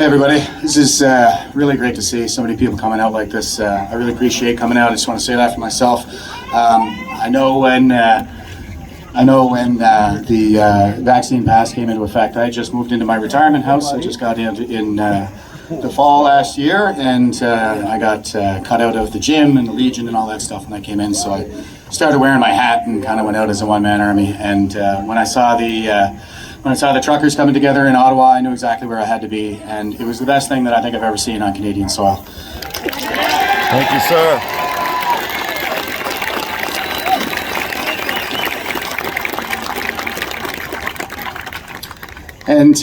everybody. This is really great to see so many people coming out like this. I really appreciate coming out. I just want to say that for myself. I know when the vaccine pass came into effect, I just moved into my retirement house. I just got in the fall last year, and I got cut out of the gym and the Legion and all that stuff when I came in. So I started wearing my hat and kind of went out as a one-man army. And when I saw the truckers coming together in Ottawa, I knew exactly where I had to be, and it was the best thing that I think I've ever seen on Canadian soil. Thank you, sir. And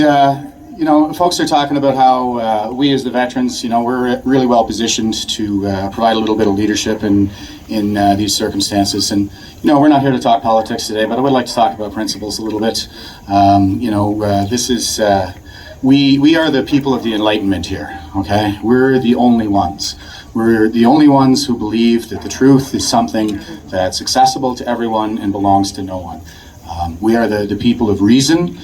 you know, folks are talking about how we as the veterans, you know, we're really well positioned to provide a little bit of leadership in these circumstances. And you know, we're not here to talk politics today, but I would like to talk about principles a little bit. You know, this is we are the people of the Enlightenment here. Okay, we're the only ones. We're the only ones who believe that the truth is something that's accessible to everyone and belongs to no one. We are the people of reason.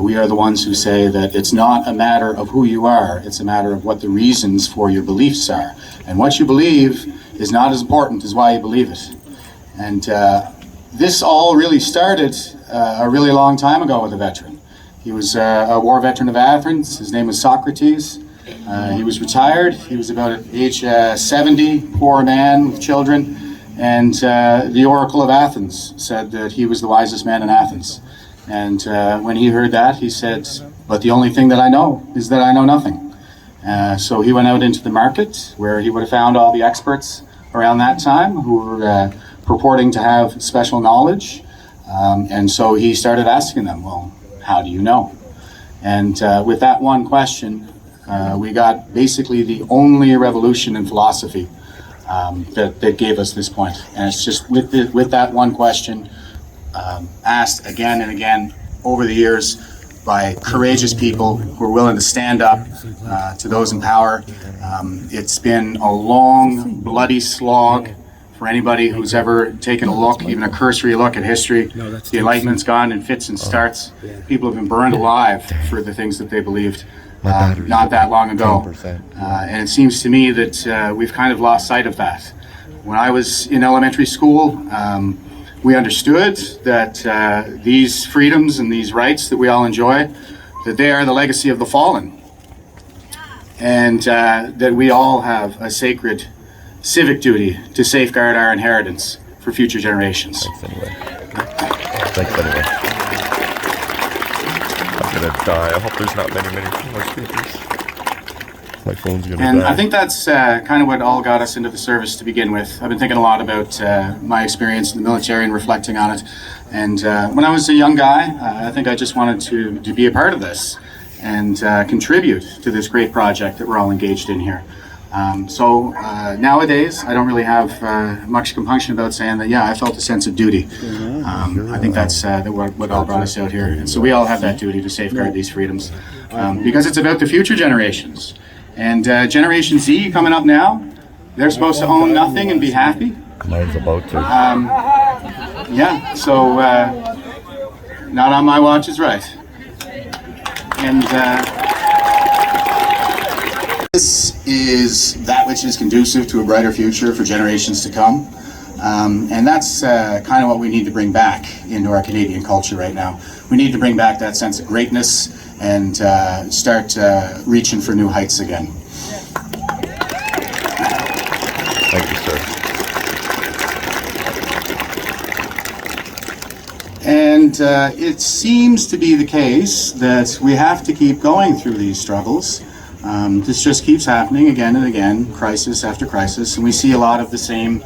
We are the ones who say that it's not a matter of who you are, it's a matter of what the reasons for your beliefs are. And what you believe is not as important as why you believe it. And this all really started a really long time ago with a veteran. He was a war veteran of Athens. His name was Socrates. He was retired. He was about at age 70, poor man with children. And the Oracle of Athens said that he was the wisest man in Athens. And when he heard that, he said, but the only thing that I know is that I know nothing. So he went out into the market where he would have found all the experts around that time who were purporting to have special knowledge. And so he started asking them, well, how do you know? And with that one question, we got basically the only revolution in philosophy that gave us this point. And it's just with that one question, asked again and again over the years by courageous people who are willing to stand up to those in power. It's been a long, bloody slog for anybody who's ever taken a look, even a cursory look at history. The Enlightenment's gone in fits and starts. People have been burned alive for the things that they believed not that long ago. And it seems to me that we've kind of lost sight of that. When I was in elementary school, we understood that these freedoms and these rights that we all enjoy, that they are the legacy of the fallen. And that we all have a sacred civic duty to safeguard our inheritance for future generations. Thanks anyway. I'm gonna die. I hope there's not many more speakers. My phone's gonna die. And I think that's kind of what all got us into the service to begin with. I've been thinking a lot about my experience in the military and reflecting on it. And when I was a young guy, I think I just wanted to be a part of this and contribute to this great project that we're all engaged in here. So nowadays, I don't really have much compunction about saying that, yeah, I felt a sense of duty. I think that's what all brought us out here. And so we all have that duty to safeguard these freedoms because it's about the future generations. And Generation Z coming up now, they're supposed to own nothing and be happy. Mine's about to. Yeah, so not on my watch is right. And this is that which is conducive to a brighter future for generations to come. And that's kind of what we need to bring back into our Canadian culture right now. We need to bring back that sense of greatness and start reaching for new heights again. Thank you, sir. And it seems to be the case that we have to keep going through these struggles. This just keeps happening again and again, crisis after crisis, and we see a lot of the same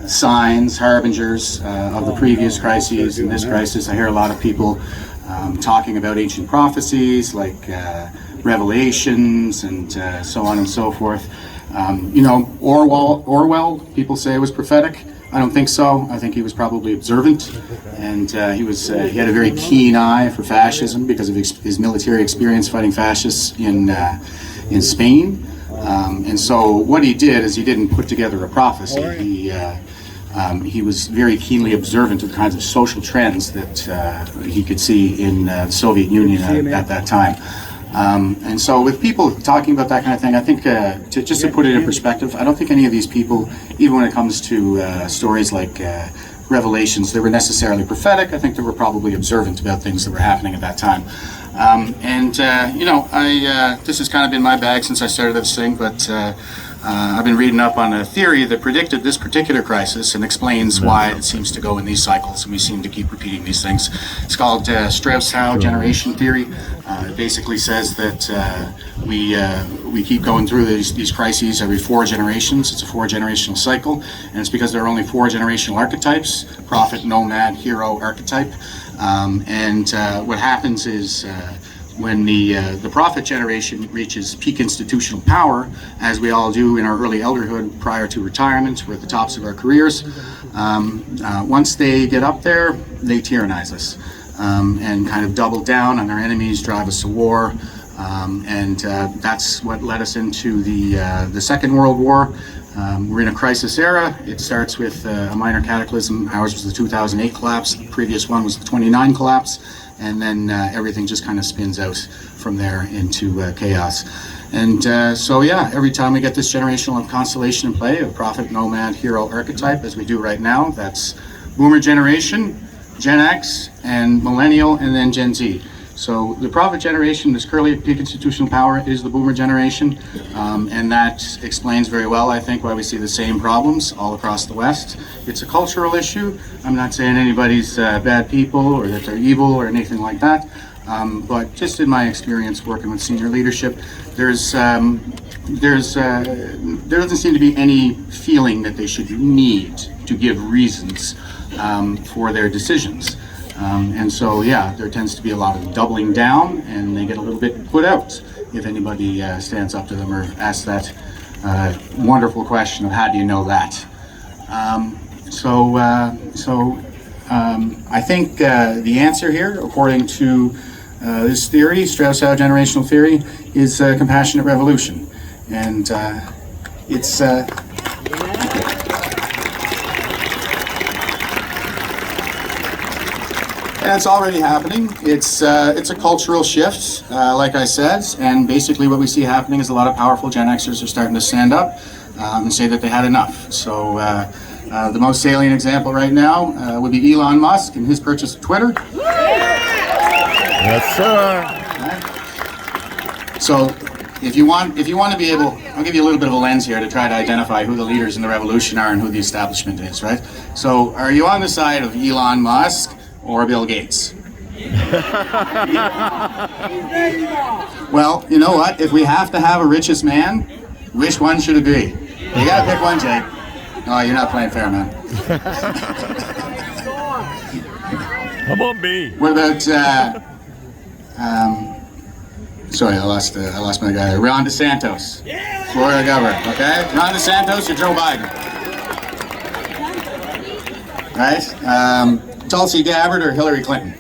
signs, harbingers of the previous crises and this crisis. I hear a lot of people talking about ancient prophecies like Revelations and so on and so forth. You know, Orwell, people say was prophetic. I don't think so. I think he was probably observant, and he had a very keen eye for fascism because of his military experience fighting fascists in Spain. And so what he did is he didn't put together a prophecy. He was very keenly observant of the kinds of social trends that he could see in the Soviet Union at that time. And so with people talking about that kind of thing, I think just to put it in perspective, I don't think any of these people, even when it comes to stories like revelations, they were necessarily prophetic. I think they were probably observant about things that were happening at that time. This has kind of been my bag since I started this thing, but I've been reading up on a theory that predicted this particular crisis and explains why it seems to go in these cycles, and we seem to keep repeating these things. It's called Strauss-Howe generation theory. It basically says that we keep going through these crises every 4 generations. It's a 4-generational cycle, and it's because there are only 4 generational archetypes: prophet, nomad, hero archetype. What happens is when the prophet generation reaches peak institutional power, as we all do in our early elderhood prior to retirement, we're at the tops of our careers. Once they get up there, they tyrannize us and kind of double down on our enemies, drive us to war. That's what led us into the Second World War. We're in a crisis era. It starts with a minor cataclysm. Ours was the 2008 collapse. The previous one was the 29 collapse. And then everything just kind of spins out from there into chaos. And every time we get this generational constellation in play, a prophet, nomad, hero archetype, as we do right now, that's boomer generation, Gen X, and millennial, and then Gen Z. So the prophet generation, this currently at peak institutional power, is the boomer generation, and that explains very well, I think, why we see the same problems all across the West. It's a cultural issue. I'm not saying anybody's bad people or that they're evil or anything like that, but just in my experience working with senior leadership, there doesn't seem to be any feeling that they should need to give reasons for their decisions. There tends to be a lot of doubling down, and they get a little bit put out if anybody stands up to them or asks that wonderful question of how do you know that? I think the answer here, according to this theory, Strauss-Howe generational theory, is compassionate revolution. And it's... And it's already happening. It's a cultural shift, like I said, and basically what we see happening is a lot of powerful Gen Xers are starting to stand up and say that they had enough. So the most salient example right now would be Elon Musk and his purchase of Twitter. Yes, sir. Right. So if you want to be able, I'll give you a little bit of a lens here to try to identify who the leaders in the revolution are and who the establishment is, right? So are you on the side of Elon Musk or Bill Gates? Well, you know what? If we have to have a richest man, which one should it be? You gotta pick one, Jake. Oh, you're not playing fair, man. How about me? What about, sorry, I lost my guy there. Ron DeSantos, Florida governor, okay? Ron DeSantos or Joe Biden? Right? Tulsi Gabbard or Hillary Clinton?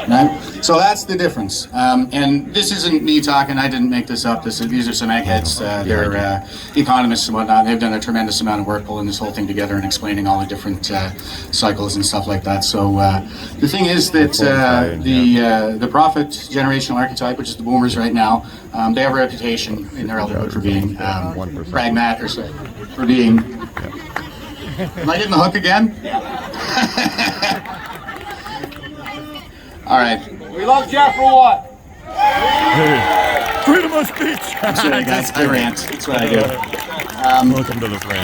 Right? So that's the difference. And this isn't me talking, I didn't make this up. These are some eggheads. They're economists and whatnot. They've done a tremendous amount of work pulling this whole thing together and explaining all the different cycles and stuff like that. So the thing is that the prophet generational archetype, which is the boomers right now, they have a reputation in their elderhood for being pragmatic, or for being... Am I getting the hook again? All right. We love Jeff for what? Freedom of speech. I'm sorry, guys. I rant. That's what I do. Welcome to the Fringe.